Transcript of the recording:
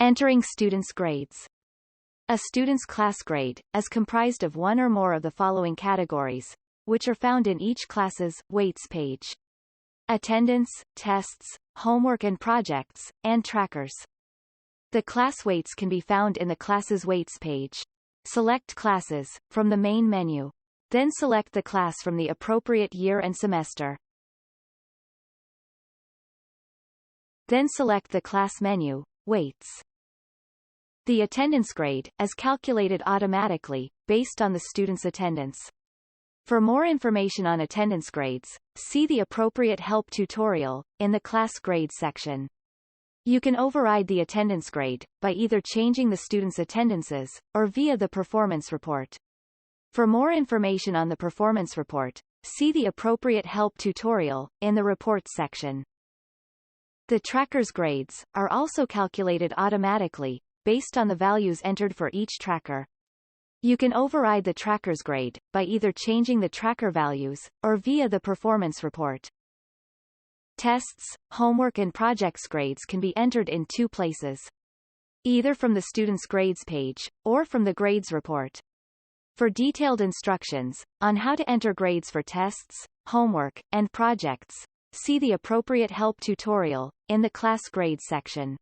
Entering students' grades. A student's class grade is comprised of one or more of the following categories, which are found in each class's weights page: attendance, tests, homework and projects, and trackers. The class weights can be found in the class's weights page. Select Classes from the main menu. Then select the class from the appropriate year and semester. Then select the class menu, Weights. The attendance grade is calculated automatically, based on the student's attendance. For more information on attendance grades, see the appropriate help tutorial in the Class Grades section. You can override the attendance grade by either changing the student's attendances or via the performance report. For more information on the performance report, see the appropriate help tutorial in the Reports section. The tracker's grades are also calculated automatically, based on the values entered for each tracker. You can override the tracker's grade by either changing the tracker values or via the performance report. Tests, homework and projects grades can be entered in two places: either from the student's grades page or from the grades report. For detailed instructions on how to enter grades for tests, homework, and projects, see the appropriate help tutorial in the Class Grades section.